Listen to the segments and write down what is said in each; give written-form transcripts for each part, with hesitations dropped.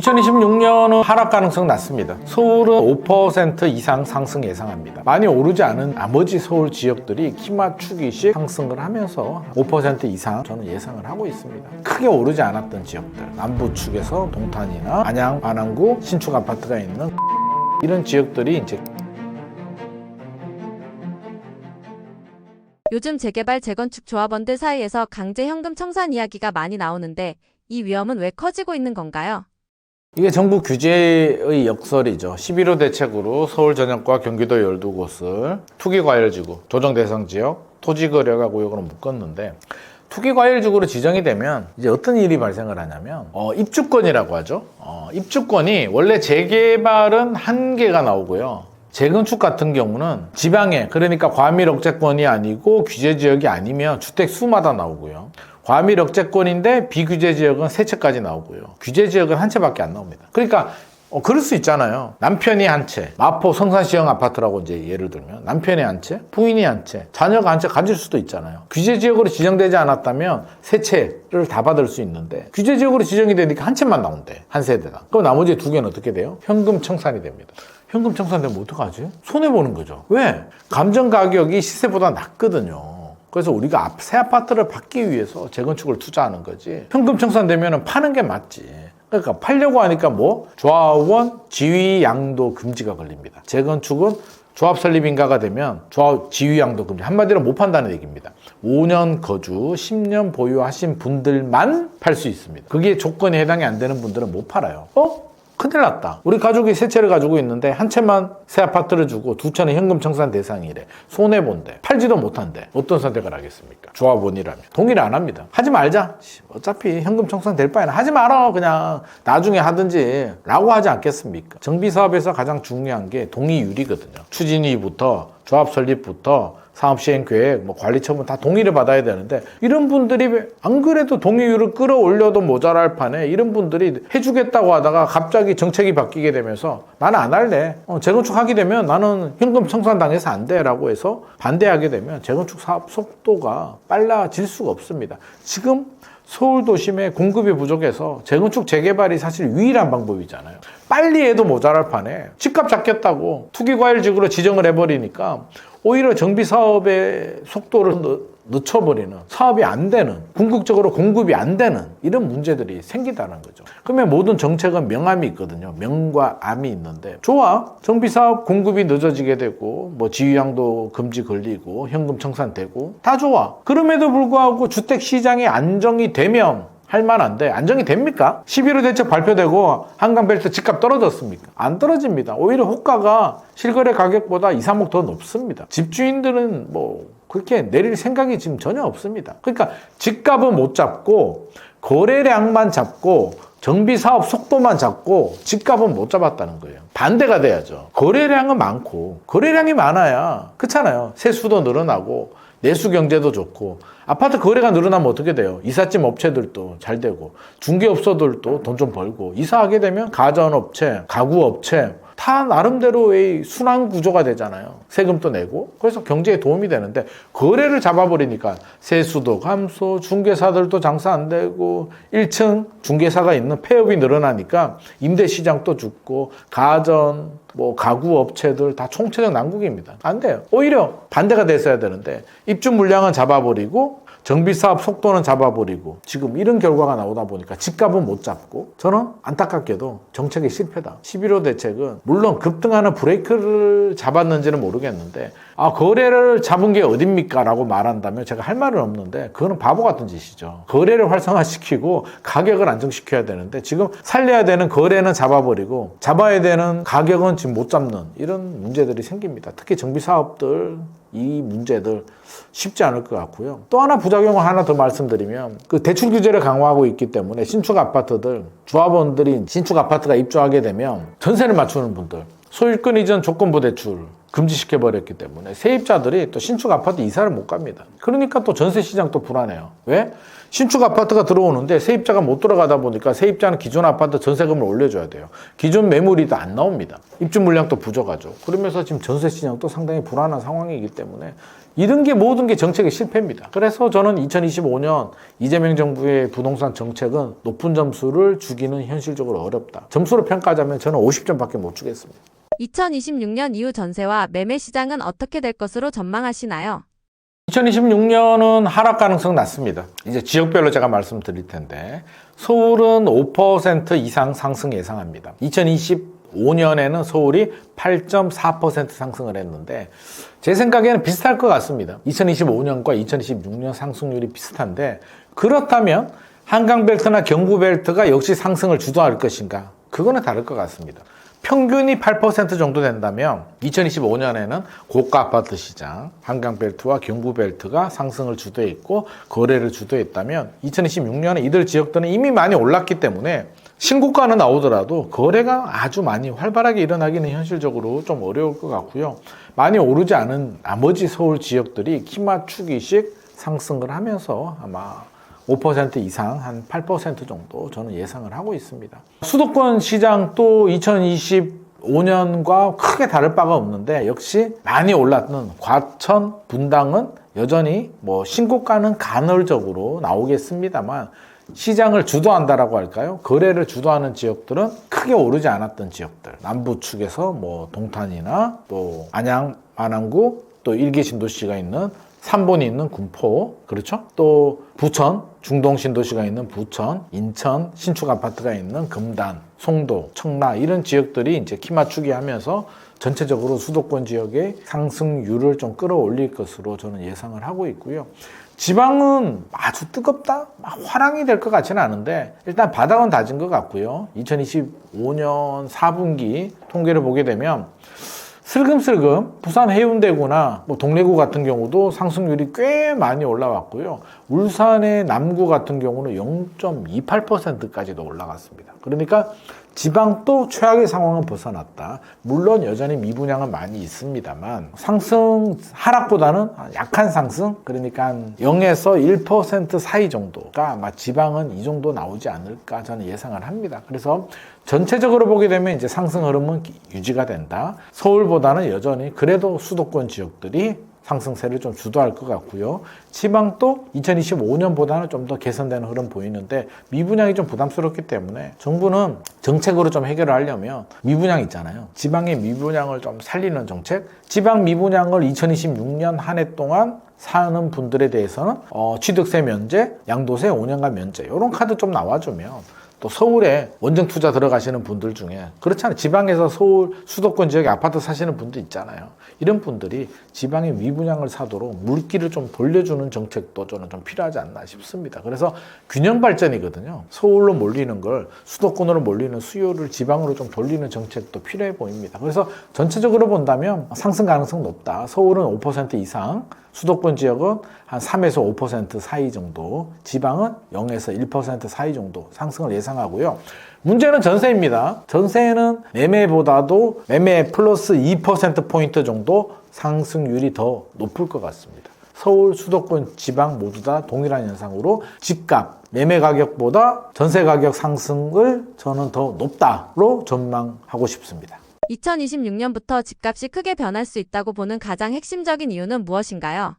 2026년은 하락 가능성 낮습니다. 서울은 5% 이상 상승 예상합니다. 많이 오르지 않은 나머지 서울 지역들이 키맞추기식 상승을 하면서 5% 이상 저는 예상을 하고 있습니다. 크게 오르지 않았던 지역들, 남부 축에서 동탄이나 안양, 안항구, 신축 아파트가 있는 이런 지역들이 이제 요즘 재개발, 재건축 조합원들 사이에서 강제 현금 청산 이야기가 많이 나오는데 이 위험은 왜 커지고 있는 건가요? 이게 정부 규제의 역설이죠. 11호 대책으로 서울 전역과 경기도 12곳을 투기과열지구, 조정대상지역, 토지거래가 구역으로 묶었는데 투기과열지구로 지정이 되면 이제 어떤 일이 발생을 하냐면 입주권이라고 하죠. 입주권이 원래 재개발은 한 개가 나오고요. 재건축 같은 경우는 지방에, 그러니까 과밀 억제권이 아니고 규제 지역이 아니면 주택 수마다 나오고요. 과밀 억제권인데 비규제 지역은 3채까지 나오고요. 규제 지역은 한 채밖에 안 나옵니다. 그러니까 그럴 수 있잖아요. 남편이 한 채, 마포 성산시형 아파트라고 이제 예를 들면 남편이 한 채, 부인이 한 채, 자녀가 한 채 가질 수도 있잖아요. 규제 지역으로 지정되지 않았다면 3채를 다 받을 수 있는데 규제 지역으로 지정이 되니까 한 채만 나온대, 한 세대당. 그럼 나머지 2개는 어떻게 돼요? 현금 청산이 됩니다. 현금 청산되면 어떡하지? 손해보는 거죠. 왜? 감정 가격이 시세보다 낮거든요. 그래서 우리가 새 아파트를 받기 위해서 재건축을 투자하는 거지. 현금 청산되면 파는 게 맞지. 그러니까 팔려고 하니까 뭐? 조합원 지위 양도 금지가 걸립니다. 재건축은 조합 설립 인가가 되면 조합 지위 양도 금지. 한마디로 못 판다는 얘기입니다. 5년 거주, 10년 보유하신 분들만 팔 수 있습니다. 그게 조건에 해당이 안 되는 분들은 못 팔아요. 큰일 났다. 우리 가족이 3채를 가지고 있는데 한 채만 새 아파트를 주고 2채는 현금 청산 대상이래. 손해본대. 팔지도 못한대. 어떤 선택을 하겠습니까? 조합원이라면. 동의를 안 합니다. 하지 말자. 어차피 현금 청산 될 바에는 하지 마라. 그냥 나중에 하든지 라고 하지 않겠습니까? 정비사업에서 가장 중요한 게 동의율이거든요. 추진위부터 조합 설립부터 사업시행계획, 관리처분 다 동의를 받아야 되는데 이런 분들이 안 그래도 동의율을 끌어올려도 모자랄 판에 이런 분들이 해주겠다고 하다가 갑자기 정책이 바뀌게 되면서 나는 안 할래. 재건축 하게 되면 나는 현금 청산당해서 안 돼 라고 해서 반대하게 되면 재건축 사업 속도가 빨라질 수가 없습니다. 지금 서울 도심의 공급이 부족해서 재건축 재개발이 사실 유일한 방법이잖아요. 빨리 해도 모자랄 판에 집값 잡겠다고 투기과열지구로 지정을 해버리니까 오히려 정비사업의 속도를 늦춰버리는, 사업이 안 되는, 궁극적으로 공급이 안 되는 이런 문제들이 생긴다는 거죠. 그러면 모든 정책은 명암이 있거든요. 명과 암이 있는데 좋아. 정비사업 공급이 늦어지게 되고 지위양도 금지 걸리고 현금 청산되고 다 좋아. 그럼에도 불구하고 주택시장이 안정이 되면 할만한데 안정이 됩니까? 11호 대책 발표되고 한강벨트 집값 떨어졌습니까? 안 떨어집니다. 오히려 호가가 실거래 가격보다 2, 3억 더 높습니다. 집주인들은 그렇게 내릴 생각이 지금 전혀 없습니다. 그러니까 집값은 못 잡고 거래량만 잡고 정비사업 속도만 잡고 집값은 못 잡았다는 거예요. 반대가 돼야죠. 거래량은 많고 거래량이 많아야 그렇잖아요. 세수도 늘어나고 내수 경제도 좋고 아파트 거래가 늘어나면 어떻게 돼요? 이삿짐 업체들도 잘 되고 중개업소들도 돈 좀 벌고 이사하게 되면 가전업체, 가구업체 다 나름대로의 순환 구조가 되잖아요. 세금도 내고 그래서 경제에 도움이 되는데 거래를 잡아버리니까 세수도 감소, 중개사들도 장사 안 되고 1층 중개사가 있는 폐업이 늘어나니까 임대시장도 죽고 가전, 가구 업체들 다 총체적 난국입니다. 안 돼요. 오히려 반대가 됐어야 되는데 입주 물량은 잡아버리고 정비사업 속도는 잡아버리고 지금 이런 결과가 나오다 보니까 집값은 못 잡고 저는 안타깝게도 정책의 실패다. 11호 대책은 물론 급등하는 브레이크를 잡았는지는 모르겠는데 거래를 잡은 게 어딥니까? 라고 말한다면 제가 할 말은 없는데 그거는 바보 같은 짓이죠. 거래를 활성화시키고 가격을 안정시켜야 되는데 지금 살려야 되는 거래는 잡아버리고 잡아야 되는 가격은 지금 못 잡는 이런 문제들이 생깁니다. 특히 정비사업들 이 문제들 쉽지 않을 것 같고요. 또 하나 부작용을 하나 더 말씀드리면 그 대출 규제를 강화하고 있기 때문에 신축 아파트들 조합원들이 신축 아파트가 입주하게 되면 전세를 맞추는 분들 소유권 이전 조건부 대출 금지시켜버렸기 때문에 세입자들이 또 신축 아파트 이사를 못 갑니다. 그러니까 또 전세 시장 또 불안해요. 왜? 신축 아파트가 들어오는데 세입자가 못 들어가다 보니까 세입자는 기존 아파트 전세금을 올려줘야 돼요. 기존 매물이 또 안 나옵니다. 입주 물량도 부족하죠. 그러면서 지금 전세 시장도 상당히 불안한 상황이기 때문에 이런 게 모든 게 정책의 실패입니다. 그래서 저는 2025년 이재명 정부의 부동산 정책은 높은 점수를 주기는 현실적으로 어렵다. 점수로 평가하자면 저는 50점밖에 못 주겠습니다. 2026년 이후 전세와 매매 시장은 어떻게 될 것으로 전망하시나요? 2026년은 하락 가능성 낮습니다. 이제 지역별로 제가 말씀드릴 텐데 서울은 5% 이상 상승 예상합니다. 2025년에는 서울이 8.4% 상승을 했는데 제 생각에는 비슷할 것 같습니다. 2025년과 2026년 상승률이 비슷한데 그렇다면 한강벨트나 경부벨트가 역시 상승을 주도할 것인가? 그거는 다를 것 같습니다. 평균이 8% 정도 된다면 2025년에는 고가 아파트 시장, 한강벨트와 경부벨트가 상승을 주도했고 거래를 주도했다면 2026년에 이들 지역들은 이미 많이 올랐기 때문에 신고가는 나오더라도 거래가 아주 많이 활발하게 일어나기는 현실적으로 좀 어려울 것 같고요. 많이 오르지 않은 나머지 서울 지역들이 키맞추기식 상승을 하면서 아마 5% 이상 한 8% 정도 저는 예상을 하고 있습니다. 수도권 시장도 2025년과 크게 다를 바가 없는데 역시 많이 올랐던 과천, 분당은 여전히 신고가는 간헐적으로 나오겠습니다만 시장을 주도한다라고 할까요? 거래를 주도하는 지역들은 크게 오르지 않았던 지역들, 남부 축에서 동탄이나 또 안양, 안암구, 또 일개 신도시가 있는 삼본이 있는 군포, 그렇죠? 또 부천, 중동 신도시가 있는 부천, 인천, 신축 아파트가 있는 금단, 송도, 청라 이런 지역들이 이제 키 맞추기 하면서 전체적으로 수도권 지역의 상승률을 좀 끌어올릴 것으로 저는 예상을 하고 있고요. 지방은 아주 뜨겁다? 막 화랑이 될 것 같지는 않은데 일단 바닥은 다진 것 같고요. 2025년 4분기 통계를 보게 되면 슬금슬금 부산 해운대구나 동래구 같은 경우도 상승률이 꽤 많이 올라왔고요. 울산의 남구 같은 경우는 0.28%까지도 올라갔습니다. 그러니까 지방도 최악의 상황은 벗어났다. 물론 여전히 미분양은 많이 있습니다만 상승 하락보다는 약한 상승, 그러니까 한 0에서 1% 사이 정도가 아마 지방은 이 정도 나오지 않을까 저는 예상을 합니다. 그래서 전체적으로 보게 되면 이제 상승 흐름은 유지가 된다. 서울보다는 여전히 그래도 수도권 지역들이 상승세를 좀 주도할 것 같고요. 지방도 2025년보다는 좀 더 개선되는 흐름 보이는데 미분양이 좀 부담스럽기 때문에 정부는 정책으로 좀 해결을 하려면 미분양 있잖아요. 지방의 미분양을 좀 살리는 정책, 지방 미분양을 2026년 한 해 동안 사는 분들에 대해서는 취득세 면제, 양도세 5년간 면제 이런 카드 좀 나와주면 또 서울에 원정 투자 들어가시는 분들 중에 그렇잖아요. 지방에서 서울 수도권 지역에 아파트 사시는 분들 있잖아요. 이런 분들이 지방에 미분양을 사도록 물기를 좀 돌려주는 정책도 저는 좀 필요하지 않나 싶습니다. 그래서 균형 발전이거든요. 서울로 몰리는 걸 수도권으로 몰리는 수요를 지방으로 좀 돌리는 정책도 필요해 보입니다. 그래서 전체적으로 본다면 상승 가능성 높다. 서울은 5% 이상, 수도권 지역은 한 3에서 5% 사이 정도, 지방은 0에서 1% 사이 정도 상승을 예상하고요. 문제는 전세입니다. 전세는 매매보다도 매매 플러스 2%포인트 정도 상승률이 더 높을 것 같습니다. 서울, 수도권, 지방 모두 다 동일한 현상으로 집값, 매매 가격보다 전세 가격 상승을 저는 더 높다로 전망하고 싶습니다. 2026년부터 집값이 크게 변할 수 있다고 보는 가장 핵심적인 이유는 무엇인가요?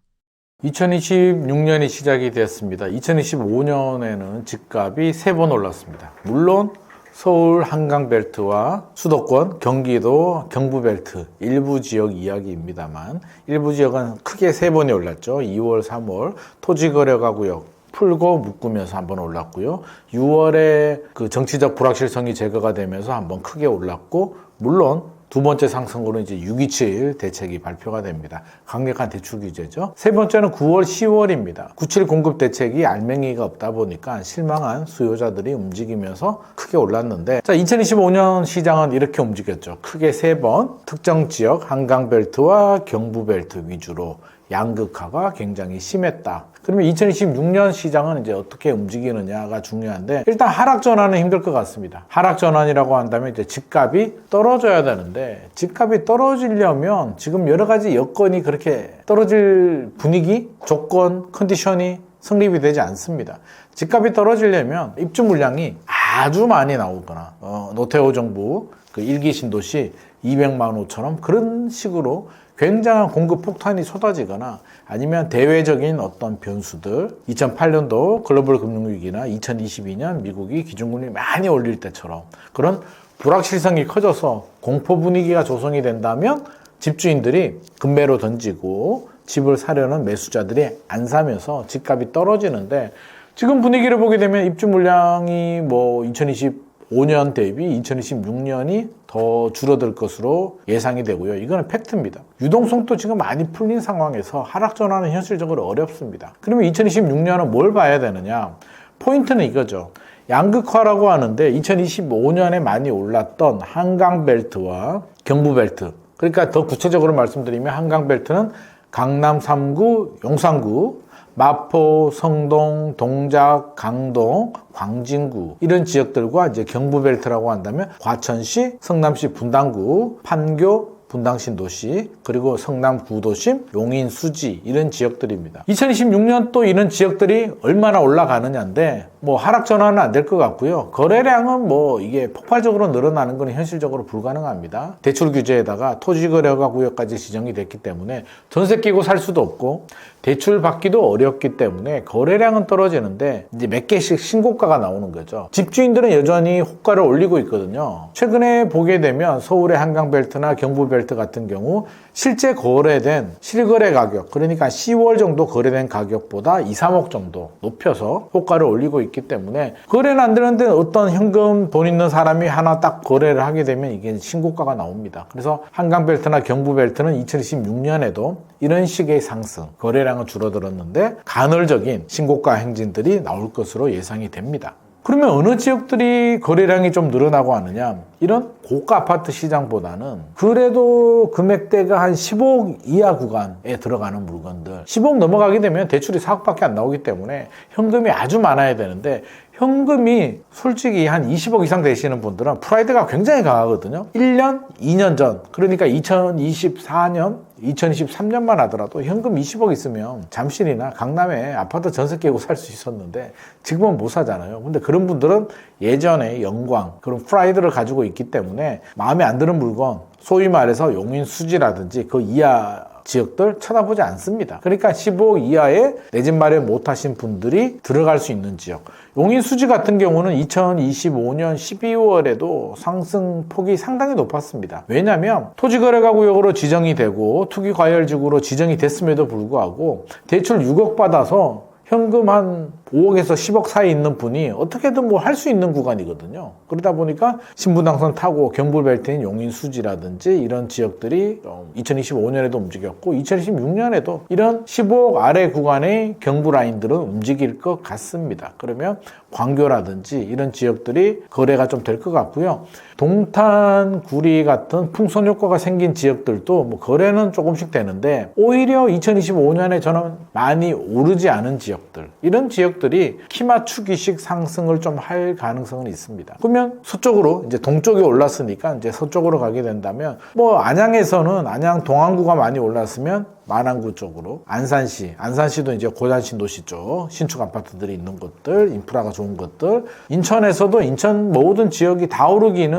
2026년이 시작이 되었습니다. 2025년에는 집값이 3번 올랐습니다. 물론 서울 한강벨트와 수도권, 경기도, 경부벨트 일부 지역 이야기입니다만 일부 지역은 크게 3번이 올랐죠. 2월, 3월 토지거래가구역 풀고 묶으면서 한번 올랐고요. 6월에 그 정치적 불확실성이 제거가 되면서 한번 크게 올랐고, 물론 두 번째 상승으로 이제 627 대책이 발표가 됩니다. 강력한 대출 규제죠. 세 번째는 9월, 10월입니다. 97 공급 대책이 알맹이가 없다 보니까 실망한 수요자들이 움직이면서 크게 올랐는데, 자, 2025년 시장은 이렇게 움직였죠. 크게 3번 특정 지역 한강벨트와 경부벨트 위주로 양극화가 굉장히 심했다. 그러면 2026년 시장은 이제 어떻게 움직이느냐가 중요한데, 일단 하락 전환은 힘들 것 같습니다. 하락 전환이라고 한다면 이제 집값이 떨어져야 되는데, 집값이 떨어지려면 지금 여러 가지 여건이 그렇게 떨어질 분위기, 조건, 컨디션이 성립이 되지 않습니다. 집값이 떨어지려면 입주 물량이 아주 많이 나오거나 노태우 정부 그 1기 신도시 200만 호처럼 그런 식으로 굉장한 공급 폭탄이 쏟아지거나 아니면 대외적인 어떤 변수들 2008년도 글로벌 금융위기나 2022년 미국이 기준금리 많이 올릴 때처럼 그런 불확실성이 커져서 공포 분위기가 조성이 된다면 집주인들이 금매로 던지고 집을 사려는 매수자들이 안 사면서 집값이 떨어지는데 지금 분위기를 보게 되면 입주 물량이 뭐 2025년 대비 2026년이 더 줄어들 것으로 예상이 되고요. 이거는 팩트입니다. 유동성도 지금 많이 풀린 상황에서 하락 전환은 현실적으로 어렵습니다. 그러면 2026년은 뭘 봐야 되느냐? 포인트는 이거죠. 양극화라고 하는데 2025년에 많이 올랐던 한강벨트와 경부벨트, 그러니까 더 구체적으로 말씀드리면 한강벨트는 강남 3구, 용산구, 마포, 성동, 동작, 강동, 광진구 이런 지역들과 이제 경부벨트라고 한다면 과천시, 성남시 분당구, 판교, 분당 신도시, 그리고 성남 구도심, 용인 수지 이런 지역들입니다. 2026년 또 이런 지역들이 얼마나 올라가느냐인데 뭐 하락 전환은 안 될 것 같고요. 거래량은 뭐 이게 폭발적으로 늘어나는 건 현실적으로 불가능합니다. 대출 규제에다가 토지 거래가 구역까지 지정이 됐기 때문에 전세 끼고 살 수도 없고 대출 받기도 어렵기 때문에 거래량은 떨어지는데 이제 몇 개씩 신고가가 나오는 거죠. 집주인들은 여전히 호가를 올리고 있거든요. 최근에 보게 되면 서울의 한강벨트나 경부벨트 같은 경우 실제 거래된 실거래 가격, 그러니까 10월 정도 거래된 가격보다 2, 3억 정도 높여서 호가를 올리고 있기 때문에 거래는 안 되는데 어떤 현금 돈 있는 사람이 하나 딱 거래를 하게 되면 이게 신고가가 나옵니다. 그래서 한강벨트나 경부벨트는 2016년에도 이런 식의 상승, 거래량은 줄어들었는데 간헐적인 신고가 행진들이 나올 것으로 예상이 됩니다. 그러면 어느 지역들이 거래량이 좀 늘어나고 하느냐? 이런 고가 아파트 시장보다는 그래도 금액대가 한 10억 이하 구간에 들어가는 물건들, 10억 넘어가게 되면 대출이 4억밖에 안 나오기 때문에 현금이 아주 많아야 되는데 현금이 솔직히 한 20억 이상 되시는 분들은 프라이드가 굉장히 강하거든요. 1년, 2년 전, 그러니까 2024년, 2023년만 하더라도 현금 20억 있으면 잠실이나 강남에 아파트 전세 깨고 살 수 있었는데 지금은 못 사잖아요. 근데 그런 분들은 예전에 영광, 그런 프라이드를 가지고 있기 때문에 마음에 안 드는 물건, 소위 말해서 용인 수지라든지 그 이하 지역들 쳐다보지 않습니다. 그러니까 15억 이하에 내 집 마련 못하신 분들이 들어갈 수 있는 지역. 용인 수지 같은 경우는 2025년 12월에도 상승폭이 상당히 높았습니다. 왜냐하면 토지거래가구역으로 지정이 되고 투기과열지구로 지정이 됐음에도 불구하고 대출 6억 받아서 현금 한 5억에서 10억 사이에 있는 분이 어떻게든 뭐 할 수 있는 구간이거든요. 그러다 보니까 신분당선 타고 경부벨트인 용인 수지라든지 이런 지역들이 2025년에도 움직였고 2026년에도 이런 15억 아래 구간의 경부 라인들은 움직일 것 같습니다. 그러면 광교라든지 이런 지역들이 거래가 좀 될 것 같고요. 동탄, 구리 같은 풍선 효과가 생긴 지역들도 뭐 거래는 조금씩 되는데 오히려 2025년에 저는 많이 오르지 않은 지역들, 이런 지역들이 키 맞추기식 상승을 좀 할 가능성은 있습니다. 그러면 서쪽으로 이제 동쪽이 올랐으니까 이제 서쪽으로 가게 된다면 뭐 안양에서는 안양 동안구가 많이 올랐으면 마랑구 쪽으로 안산시도 이제 고단신도시 쪽 신축 아파트들이 있는 곳들, 인프라가 좋은 것들, 인천에서도 인천 모든 지역이 다 오르기는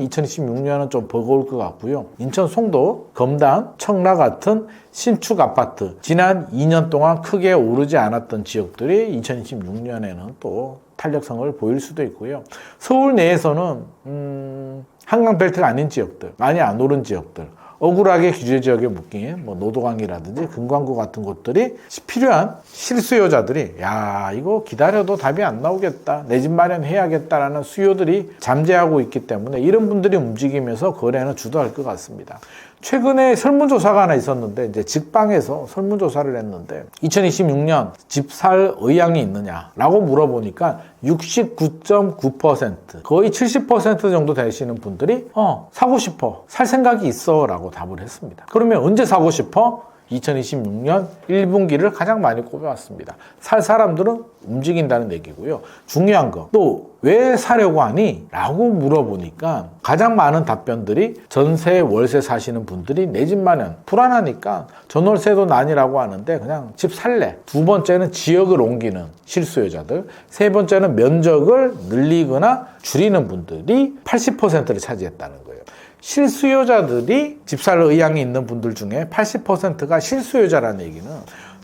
2026년은 좀 버거울 것 같고요. 인천 송도, 검단, 청라 같은 신축 아파트 지난 2년 동안 크게 오르지 않았던 지역들이 2026년에는 또 탄력성을 보일 수도 있고요. 서울 내에서는 한강벨트가 아닌 지역들, 많이 안 오른 지역들, 억울하게 규제 지역에 묶인 뭐 노도강이라든지 금광구 같은 곳들이 필요한 실수요자들이 야 이거 기다려도 답이 안 나오겠다, 내 집 마련해야겠다라는 수요들이 잠재하고 있기 때문에 이런 분들이 움직이면서 거래는 주도할 것 같습니다. 최근에 설문조사가 하나 있었는데 이제 직방에서 설문조사를 했는데 2026년 집 살 의향이 있느냐라고 물어보니까 69.9% 거의 70% 정도 되시는 분들이 사고 싶어, 살 생각이 있어 라고 답을 했습니다. 그러면 언제 사고 싶어? 2026년 1분기를 가장 많이 꼽아왔습니다. 살 사람들은 움직인다는 얘기고요. 중요한 거, 또 왜 사려고 하니? 라고 물어보니까 가장 많은 답변들이 전세, 월세 사시는 분들이 내 집 마련, 불안하니까 전월세도 난이라고 하는데 그냥 집 살래. 두 번째는 지역을 옮기는 실수요자들, 세 번째는 면적을 늘리거나 줄이는 분들이 80%를 차지했다는 거예요. 실수요자들이 집 살 의향이 있는 분들 중에 80%가 실수요자라는 얘기는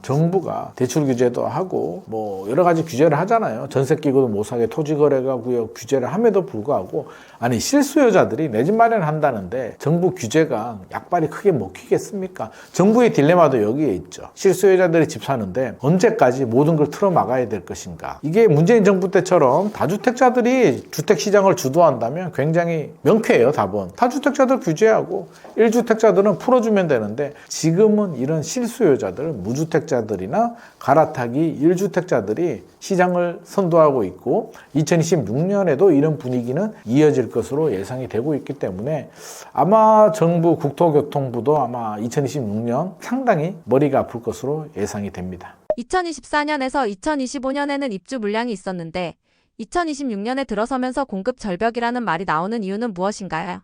정부가 대출 규제도 하고 뭐 여러 가지 규제를 하잖아요. 전세 끼고도 못 사게 토지거래가 구역 규제를 함에도 불구하고 아니 실수요자들이 내 집 마련한다는데 정부 규제가 약발이 크게 먹히겠습니까? 정부의 딜레마도 여기에 있죠. 실수요자들이 집 사는데 언제까지 모든 걸 틀어막아야 될 것인가? 이게 문재인 정부 때처럼 다주택자들이 주택시장을 주도한다면 굉장히 명쾌해요. 답은. 다주택자들 규제하고 1주택자들은 풀어주면 되는데 지금은 이런 실수요자들, 무주택자들이나 갈아타기 1주택자들이 시장을 선도하고 있고 2026년에도 이런 분위기는 이어질 것으로 예상이 되고 있기 때문에 아마 정부 국토교통부도 아마 2026년 상당히 머리가 아플 것으로 예상이 됩니다. 2024년에서 2025년에는 입주 물량이 있었는데 2026년에 들어서면서 공급 절벽이라는 말이 나오는 이유는 무엇인가요?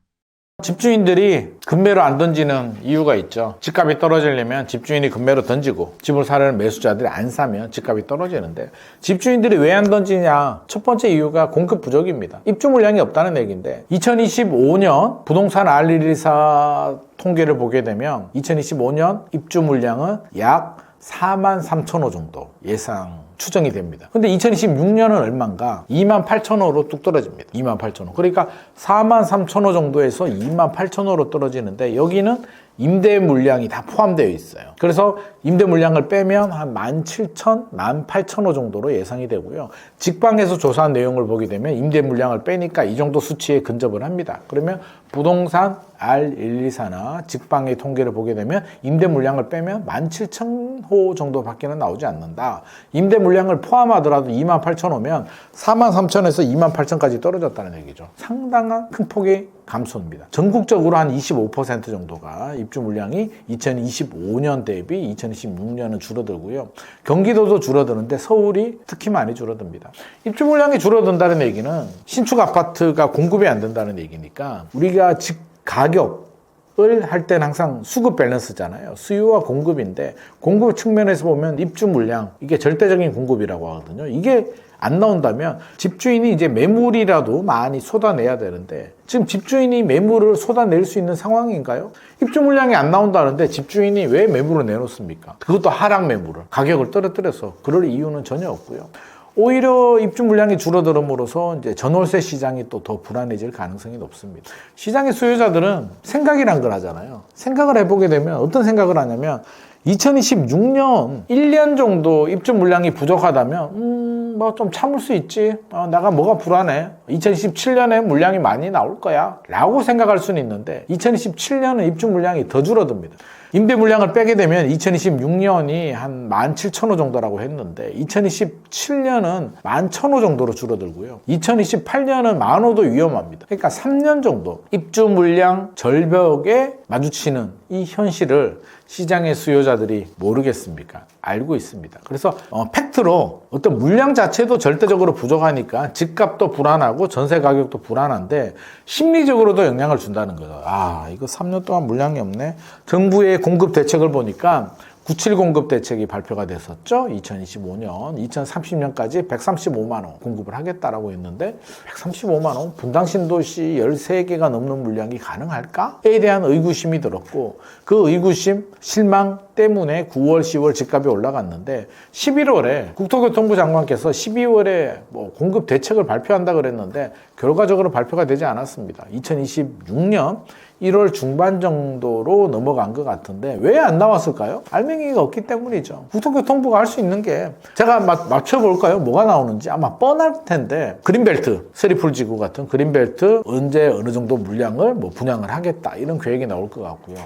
집주인들이 급매로 안 던지는 이유가 있죠. 집값이 떨어지려면 집주인이 급매로 던지고 집을 사려는 매수자들이 안 사면 집값이 떨어지는데 집주인들이 왜 안 던지냐? 첫 번째 이유가 공급 부족입니다. 입주 물량이 없다는 얘기인데 2025년 부동산 R114 통계를 보게 되면 2025년 입주 물량은 약 43,000호 정도 예상 추정이 됩니다. 근데 2026년은 얼마인가? 28,000호로 뚝 떨어집니다. 28,000호. 그러니까 43,000호 정도에서 28,000호로 떨어지는데 여기는 임대 물량이 다 포함되어 있어요. 그래서 임대 물량을 빼면 한 17,000, 18,000호 정도로 예상이 되고요. 직방에서 조사한 내용을 보게 되면 임대 물량을 빼니까 이 정도 수치에 근접을 합니다. 그러면 부동산 R124나 직방의 통계를 보게 되면 임대 물량을 빼면 17,000호 정도밖에는 나오지 않는다. 임대 물량을 포함하더라도 28,000호면 43,000에서 28,000까지 떨어졌다는 얘기죠. 상당한 큰 폭의 감소입니다. 전국적으로 한 25% 정도가 입주 물량이 2025년 대비 2026년은 줄어들고요. 경기도도 줄어드는데 서울이 특히 많이 줄어듭니다. 입주 물량이 줄어든다는 얘기는 신축 아파트가 공급이 안 된다는 얘기니까 우리가 집 가격을 할 때는 항상 수급 밸런스잖아요. 수요와 공급인데 공급 측면에서 보면 입주 물량 이게 절대적인 공급이라고 하거든요. 이게 안 나온다면 집주인이 이제 매물이라도 많이 쏟아내야 되는데 지금 집주인이 매물을 쏟아낼 수 있는 상황인가요? 입주 물량이 안 나온다는데 집주인이 왜 매물을 내놓습니까? 그것도 하락 매물을 가격을 떨어뜨려서 그럴 이유는 전혀 없고요. 오히려 입주 물량이 줄어들음으로써 이제 전월세 시장이 또 더 불안해질 가능성이 높습니다. 시장의 수요자들은 생각이란 걸 하잖아요. 생각을 해보게 되면 어떤 생각을 하냐면 2026년 1년 정도 입주 물량이 부족하다면 뭐 좀 참을 수 있지. 내가 뭐가 불안해. 2027년에 물량이 많이 나올 거야 라고 생각할 수는 있는데 2027년은 입주 물량이 더 줄어듭니다. 임대 물량을 빼게 되면 2026년이 한 17,000호 정도라고 했는데 2027년은 11,000호 정도로 줄어들고요. 2028년은 10,000호도 위험합니다. 그러니까 3년 정도 입주 물량 절벽에 마주치는 이 현실을 시장의 수요자들이 모르겠습니까? 알고 있습니다. 그래서 팩트로 어떤 물량 자체도 절대적으로 부족하니까 집값도 불안하고 전세 가격도 불안한데 심리적으로도 영향을 준다는 거죠. 아, 이거 3년 동안 물량이 없네. 정부의 공급 대책을 보니까 97 공급 대책이 발표가 됐었죠. 2025년, 2030년까지 135만 호 공급을 하겠다라고 했는데 135만 호 분당 신도시 13개가 넘는 물량이 가능할까?에 대한 의구심이 들었고 그 의구심, 실망 때문에 9월, 10월 집값이 올라갔는데 11월에 국토교통부 장관께서 12월에 공급 대책을 발표한다 그랬는데 결과적으로 발표가 되지 않았습니다. 2026년 1월 중반 정도로 넘어간 것 같은데 왜 안 나왔을까요? 알맹이가 없기 때문이죠. 국토교통부가 할 수 있는 게 제가 맞춰볼까요? 뭐가 나오는지 아마 뻔할 텐데 그린벨트, 세리풀지구 같은 그린벨트 언제 어느 정도 물량을 분양을 하겠다 이런 계획이 나올 것 같고요.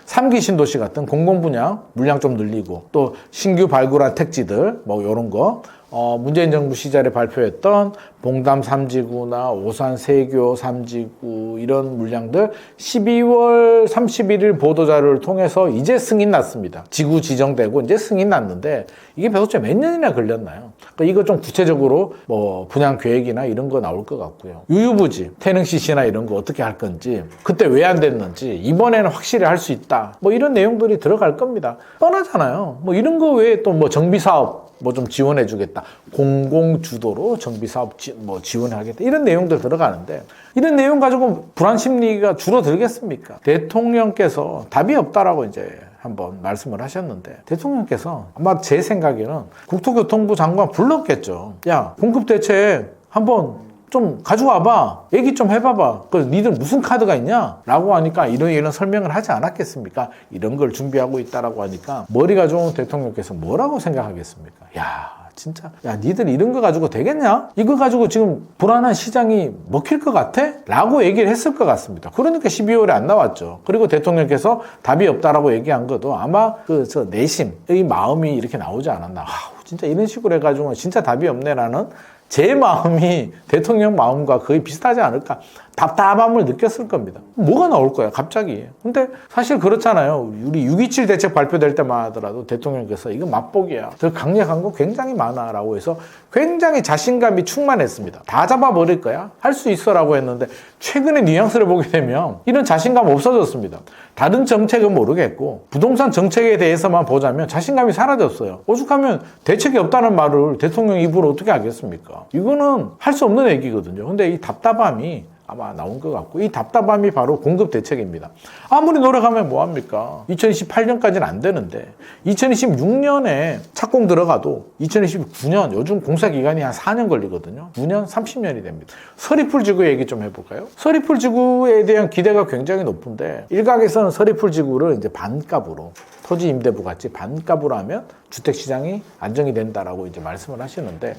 3기 신도시 같은 공공분양 물량 좀 늘리고 또 신규 발굴한 택지들 이런 거 문재인 정부 시절에 발표했던 봉담 3지구나 오산 세교 3지구 이런 물량들 12월 31일 보도자료를 통해서 이제 승인 났습니다. 지구 지정되고 이제 승인 났는데 이게 도대체 몇 년이나 걸렸나요? 그러니까 이거 좀 구체적으로 뭐 분양 계획이나 이런 거 나올 것 같고요. 유유부지, 태릉 CC나 이런 거 어떻게 할 건지, 그때 왜 안 됐는지, 이번에는 확실히 할 수 있다. 뭐 이런 내용들이 들어갈 겁니다. 뻔하잖아요. 뭐 이런 거 외에 또 뭐 정비사업 뭐 좀 지원해 주겠다. 공공주도로 정비사업 지원하겠다. 이런 내용들 들어가는데 이런 내용 가지고 불안 심리가 줄어들겠습니까? 대통령께서 답이 없다라고 이제 한번 말씀을 하셨는데 대통령께서 아마 제 생각에는 국토교통부 장관 불렀겠죠. 야, 공급대책 한번 좀 가져와봐. 얘기 좀 해봐봐. 그 니들 무슨 카드가 있냐? 라고 하니까 이런 설명을 하지 않았겠습니까? 이런 걸 준비하고 있다라고 하니까 머리가 좋은 대통령께서 뭐라고 생각하겠습니까? 야, 진짜 야, 니들 이런 거 가지고 되겠냐? 이거 가지고 지금 불안한 시장이 먹힐 것 같아? 라고 얘기를 했을 것 같습니다. 그러니까 12월에 안 나왔죠. 그리고 대통령께서 답이 없다라고 얘기한 것도 아마 저 내심의 마음이 이렇게 나오지 않았나. 진짜 이런 식으로 해가지고 진짜 답이 없네라는 제 마음이 대통령 마음과 거의 비슷하지 않을까. 답답함을 느꼈을 겁니다. 뭐가 나올 거야 갑자기. 근데 사실 그렇잖아요. 우리 6.27 대책 발표될 때만 하더라도 대통령께서 이거 맛보기야. 더 강력한 거 굉장히 많아 라고 해서 굉장히 자신감이 충만했습니다. 다 잡아버릴 거야. 할 수 있어 라고 했는데 최근에 뉘앙스를 보게 되면 이런 자신감 없어졌습니다. 다른 정책은 모르겠고 부동산 정책에 대해서만 보자면 자신감이 사라졌어요. 오죽하면 대책이 없다는 말을 대통령 입으로 어떻게 하겠습니까? 이거는 할 수 없는 얘기거든요. 근데 이 답답함이 아마 나온 것 같고 이 답답함이 바로 공급 대책입니다. 아무리 노력하면 뭐합니까? 2028년까지는 안 되는데 2026년에 착공 들어가도 2029년 요즘 공사 기간이 한 4년 걸리거든요. 9년, 30년이 됩니다. 서리풀 지구 얘기 좀 해볼까요? 서리풀 지구에 대한 기대가 굉장히 높은데 일각에서는 서리풀 지구를 이제 반값으로 토지 임대부 같이 반값으로 하면 주택시장이 안정이 된다라고 이제 말씀을 하시는데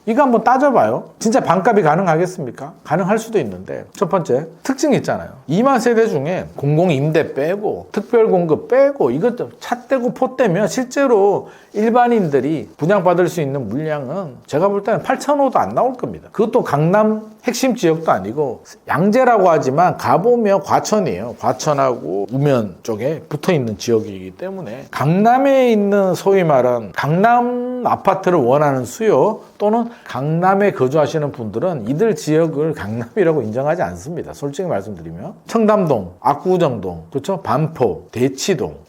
이거 한번 따져봐요. 진짜 반값이 가능하겠습니까? 가능할 수도 있는데 첫 번째 특징이 있잖아요. 2만 세대 중에 공공임대 빼고 특별공급 빼고 이것도 차 떼고 포 떼면 실제로 일반인들이 분양받을 수 있는 물량은 제가 볼 때는 8,500도 안 나올 겁니다. 그것도 강남 핵심 지역도 아니고 양재라고 하지만 가보면 과천이에요. 과천하고 우면 쪽에 붙어있는 지역이기 때문에 강남에 있는 소위 말한 강남 아파트를 원하는 수요 또는 강남에 거주하시는 분들은 이들 지역을 강남이라고 인정하지 않습니다. 솔직히 말씀드리면 청담동, 압구정동, 그렇죠? 반포, 대치동,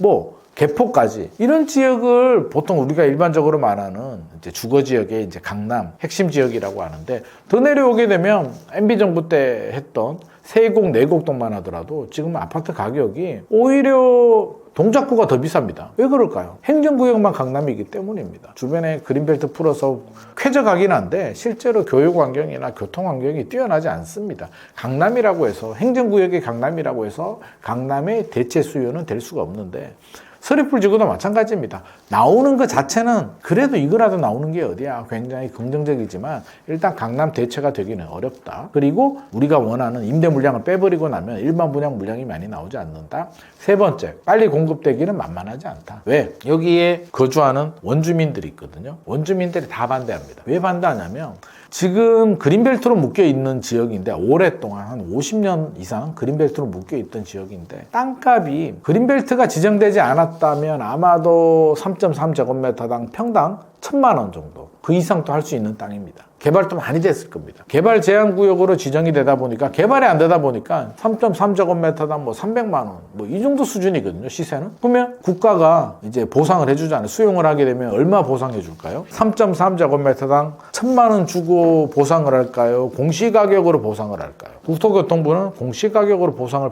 개포까지 이런 지역을 보통 우리가 일반적으로 말하는 이제 주거 지역의 이제 강남 핵심 지역이라고 하는데 더 내려오게 되면 MB 정부 때 했던 세곡, 내곡동만 하더라도 지금 아파트 가격이 오히려 동작구가 더 비쌉니다. 왜 그럴까요? 행정구역만 강남이기 때문입니다. 주변에 그린벨트 풀어서 쾌적하긴 한데 실제로 교육 환경이나 교통 환경이 뛰어나지 않습니다. 강남이라고 해서 행정구역의 강남이라고 해서 강남의 대체 수요는 될 수가 없는데 서리풀 지구도 마찬가지입니다. 나오는 것 자체는 그래도 이거라도 나오는 게 어디야. 굉장히 긍정적이지만 일단 강남 대체가 되기는 어렵다. 그리고 우리가 원하는 임대 물량을 빼버리고 나면 일반 분양 물량이 많이 나오지 않는다. 세 번째, 빨리 공급되기는 만만하지 않다. 왜? 여기에 거주하는 원주민들이 있거든요. 원주민들이 다 반대합니다. 왜 반대하냐면 지금 그린벨트로 묶여있는 지역인데 오랫동안 한 50년 이상 그린벨트로 묶여있던 지역인데 땅값이 그린벨트가 지정되지 않았다면 아마도 3.3제곱미터당 평당 1,000만 원 정도 그 이상도 할 수 있는 땅입니다. 개발도 많이 됐을 겁니다. 개발 제한구역으로 지정이 되다 보니까 개발이 안 되다 보니까 3.3제곱미터당 300만 원 이 정도 수준이거든요. 시세는. 그러면 국가가 이제 보상을 해주잖아요. 수용을 하게 되면 얼마 보상해 줄까요? 3.3제곱미터당 1,000만 원 주고 보상을 할까요? 공시가격으로 보상을 할까요? 국토교통부는 공시가격으로 보상을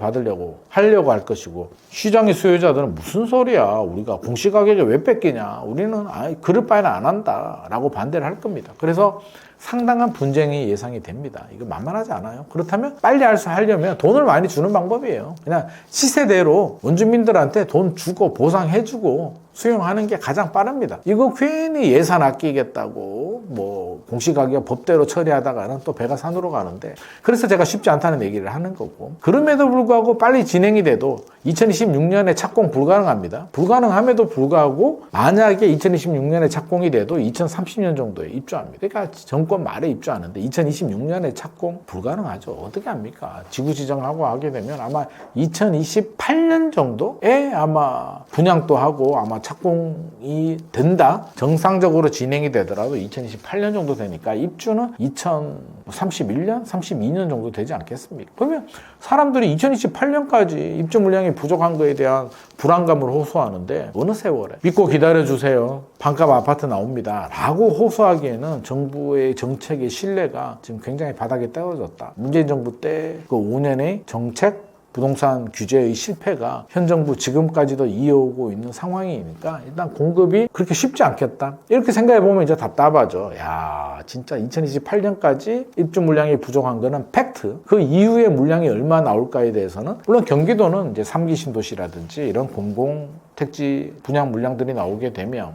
하려고 할 것이고 시장의 수요자들은 무슨 소리야. 우리가 공시가격에 왜 뺏기냐. 우리는 그럴 바에는 안 한다 라고 반대를 할 겁니다. 그래서 상당한 분쟁이 예상이 됩니다. 이거 만만하지 않아요. 그렇다면 빨리 하려면 돈을 많이 주는 방법이에요. 그냥 시세대로 원주민들한테 돈 주고 보상해주고 수용하는 게 가장 빠릅니다. 이거 괜히 예산 아끼겠다고 공시가격 법대로 처리하다가는 또 배가 산으로 가는데, 그래서 제가 쉽지 않다는 얘기를 하는 거고, 그럼에도 불구하고 빨리 진행이 돼도 2026년에 착공 불가능합니다. 불가능함에도 불구하고 만약에 2026년에 착공이 돼도 2030년 정도에 입주합니다. 그러니까 정권 말에 입주하는데 2026년에 착공 불가능하죠. 어떻게 합니까? 지구 지정하고 하게 되면 아마 2028년 정도에 아마 분양도 하고 아마 착공이 된다. 정상적으로 진행이 되더라도 2028년 정도 되니까 입주는 2031년, 32년 정도 되지 않겠습니까? 그러면 사람들이 2028년까지 입주 물량이 부족한 거에 대한 불안감을 호소하는데 어느 세월에 믿고 기다려주세요. 반값 아파트 나옵니다. 라고 호소하기에는 정부의 정책의 신뢰가 지금 굉장히 바닥에 떨어졌다. 문재인 정부 때 그 5년의 정책 부동산 규제의 실패가 현 정부 지금까지도 이어오고 있는 상황이니까 일단 공급이 그렇게 쉽지 않겠다. 이렇게 생각해 보면 이제 답답하죠. 야, 진짜 2028년까지 입주 물량이 부족한 거는 팩트. 그 이후에 물량이 얼마 나올까에 대해서는 물론 경기도는 이제 3기 신도시라든지 이런 공공 택지 분양 물량들이 나오게 되면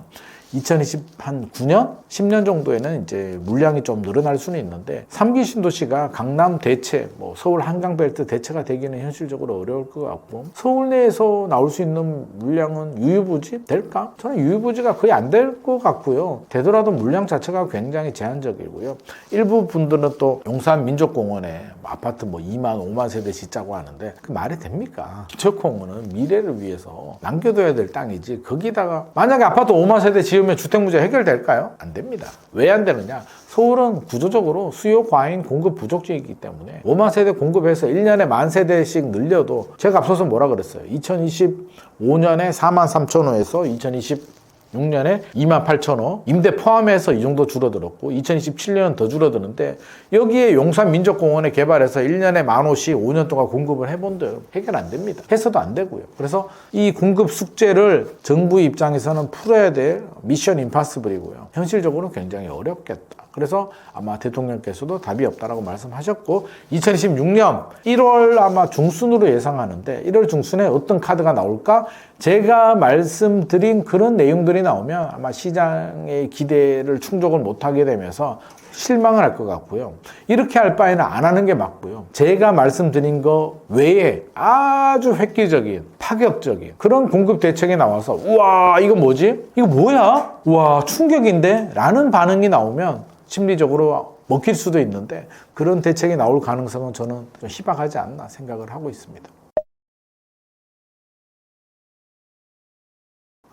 2029년, 10년 정도에는 이제 물량이 좀 늘어날 수는 있는데 3기 신도시가 강남 대체, 뭐 서울 한강벨트 대체가 되기는 현실적으로 어려울 것 같고 서울 내에서 나올 수 있는 물량은 유유부지 될까? 저는 유유부지가 거의 안 될 것 같고요. 되더라도 물량 자체가 굉장히 제한적이고요. 일부 분들은 또 용산 민족공원에 아파트 뭐 2만, 5만 세대 짓자고 하는데 그 말이 됩니까? 민족공원은 미래를 위해서 남겨둬야 될 땅이지 거기다가 만약에 아파트 5만 세대 지으면 주택 문제 해결될까요? 안 됩니다. 왜 안 되느냐? 서울은 구조적으로 수요 과잉 공급 부족지이기 때문에 5만 세대 공급해서 1년에 만 세대씩 늘려도 제가 앞서서 뭐라 그랬어요? 2025년에 4만 3천 호에서 2026년에 2만 8천 호 임대 포함해서 이 정도 줄어들었고 2027년은 더 줄어드는데 여기에 용산 민족공원에 개발해서 1년에 만 호씩 5년 동안 공급을 해본대요. 해결 안 됩니다. 해서도 안 되고요. 그래서 이 공급 숙제를 정부 입장에서는 풀어야 될 미션 임파서블이고요. 현실적으로 굉장히 어렵겠다. 그래서 아마 대통령께서도 답이 없다라고 말씀하셨고 2026년 1월 아마 중순으로 예상하는데 1월 중순에 어떤 카드가 나올까? 제가 말씀드린 그런 내용들이 나오면 아마 시장의 기대를 충족을 못하게 되면서 실망을 할 것 같고요. 이렇게 할 바에는 안 하는 게 맞고요. 제가 말씀드린 거 외에 아주 획기적인 파격적인 그런 공급 대책이 나와서 우와 이거 뭐지? 이거 뭐야? 우와 충격인데? 라는 반응이 나오면 심리적으로 먹힐 수도 있는데 그런 대책이 나올 가능성은 저는 좀 희박하지 않나 생각을 하고 있습니다.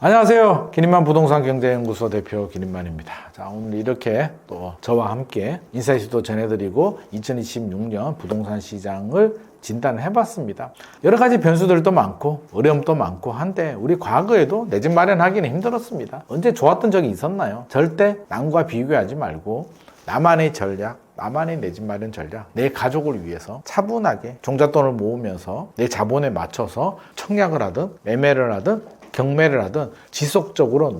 안녕하세요. 기린만 부동산 경제연구소 대표 기린만입니다. 자, 오늘 이렇게 또 저와 함께 인사이트도 전해드리고 2026년 부동산 시장을 진단을 해봤습니다. 여러 가지 변수들도 많고 어려움도 많고 한데 우리 과거에도 내 집 마련하기는 힘들었습니다. 언제 좋았던 적이 있었나요? 절대 남과 비교하지 말고 나만의 전략, 나만의 내 집 마련 전략, 내 가족을 위해서 차분하게 종잣돈을 모으면서 내 자본에 맞춰서 청약을 하든 매매를 하든 경매를 하든 지속적으로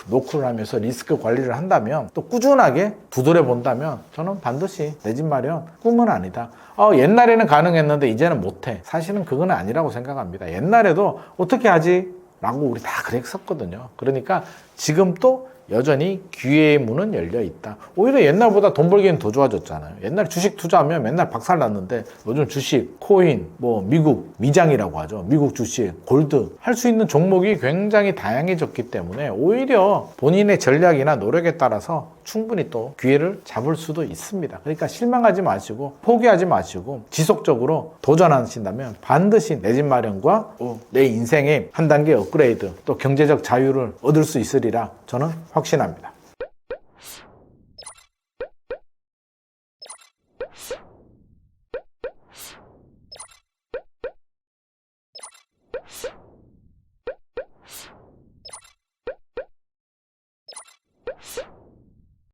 노크를 하면서 리스크 관리를 한다면 또 꾸준하게 두드려 본다면 저는 반드시 내 집 마련 꿈은 아니다. 옛날에는 가능했는데 이제는 못해. 사실은 그건 아니라고 생각합니다. 옛날에도 어떻게 하지? 라고 우리 다 그랬었거든요. 그러니까 지금 또 여전히 기회의 문은 열려 있다. 오히려 옛날보다 돈 벌기는 더 좋아졌잖아요. 옛날 주식 투자하면 맨날 박살 났는데 요즘 주식, 코인, 뭐 미국 위장이라고 하죠. 미국 주식, 골드 할 수 있는 종목이 굉장히 다양해졌기 때문에 오히려 본인의 전략이나 노력에 따라서 충분히 또 기회를 잡을 수도 있습니다. 그러니까 실망하지 마시고 포기하지 마시고 지속적으로 도전하신다면 반드시 내 집 마련과 내 인생의 한 단계 업그레이드 또 경제적 자유를 얻을 수 있으리라 저는 확신합니다.